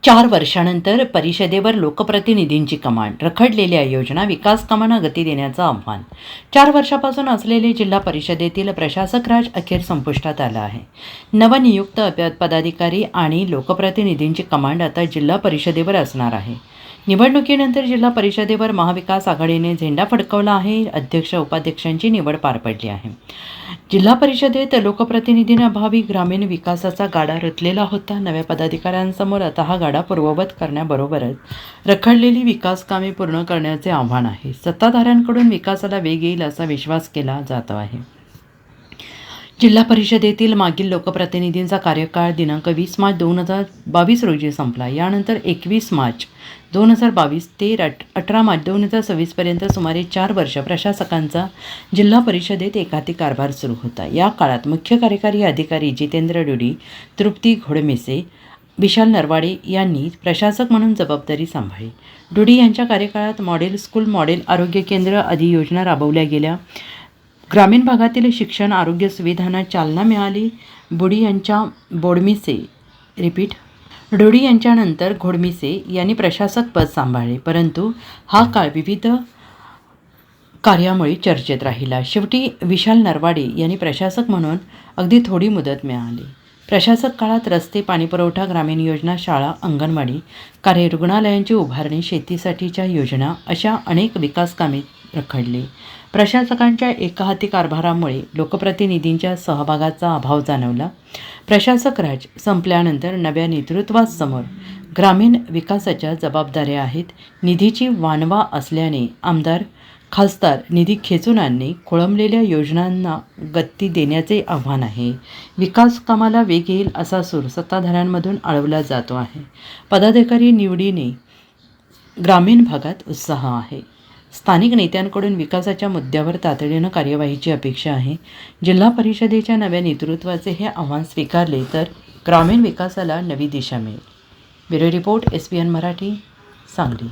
4 वर्षानंतर परिषदेवर लोकप्रतिनिधींची कमान, रखडलेल्या योजना, विकास कामांना गती देण्याचं आव्हान. 4 वर्षापासून असलेले जिल्हा परिषदेतील प्रशासक राज अखेर संपुष्टात आला आहे. नवनियुक्त पदाधिकारी आणि लोकप्रतिनिधींची कमांड आता जिल्हा परिषदेवर असणार आहे. निवडणुकीनंतर जिल्हा परिषदेवर महाविकास आघाडीने झेंडा फडकवला आहे. अध्यक्ष उपाध्यक्षांची निवड पार पडली आहे. जिल्हा परिषदेत लोकप्रतिनिधींअभावी ग्रामीण विकासाचा गाडा रचलेला होता. नव्या पदाधिकाऱ्यांसमोर आता हा गाडा पूर्ववत करण्याबरोबरच रखडलेली विकास कामे पूर्ण करण्याचे आव्हान आहे. सत्ताधाऱ्यांकडून विकासाला वेग येईल असा विश्वास केला जात आहे. जिल्हा परिषदेतील मागील लोकप्रतिनिधींचा कार्यकाळ दिनांक 20 मार्च 2022 रोजी संपला. यानंतर 21 मार्च 2022 ते 18 मार्च 2026 पर्यंत सुमारे 4 वर्ष प्रशासकांचा जिल्हा परिषदेत एकाती कारभार सुरू होता. या काळात मुख्य कार्यकारी अधिकारी जितेंद्र डुडी, तृप्ती घोडमिसे, विशाल नरवाडे यांनी प्रशासक म्हणून जबाबदारी सांभाळली. डुडी यांच्या कार्यकाळात मॉडेल स्कूल, मॉडेल आरोग्य केंद्र आदी योजना राबवल्या गेल्या. ग्रामीण भागातील शिक्षण, आरोग्य सुविधांना चालना मिळाली. डुडी यांच्यानंतर घोडमिसे यांनी प्रशासक पद सांभाळले, परंतु हा काळ विविध कार्यामुळे चर्चेत राहिला. शेवटी विशाल नरवाडे यांनी प्रशासक म्हणून अगदी थोडी मुदत मिळाली. प्रशासक काळात रस्ते, पाणीपुरवठा, ग्रामीण योजना, शाळा, अंगणवाडी कार्य, रुग्णालयांची उभारणी, शेतीसाठीच्या योजना अशा अनेक विकास कामे रखडली. प्रशासकांच्या एकहाती कारभारामुळे लोकप्रतिनिधींच्या सहभागाचा अभाव जाणवला. प्रशासक राज संपल्यानंतर नव्या नेतृत्वासमोर ग्रामीण विकासाच्या जबाबदाऱ्या आहेत. निधीची वानवा असल्याने आमदार, खासदार निधी खेचून आणणे, खोळंबलेल्या योजनांना गती देण्याचे आव्हान आहे. विकास कामाला वेग येईल असा सूर सत्ताधाऱ्यांमधून आळवला जातो आहे. पदाधिकारी निवडीने ग्रामीण भागात उत्साह आहे. स्थानिक नेत्यांकडून विकासाच्या मुद्द्यावर तातडीनं कार्यवाहीची अपेक्षा आहे. जिल्हा परिषदेच्या नव्या नेतृत्वाचे हे आव्हान स्वीकारले तर ग्रामीण विकासाला नवी दिशा मिळेल. Bureau report, SBN Marathi, Sangli.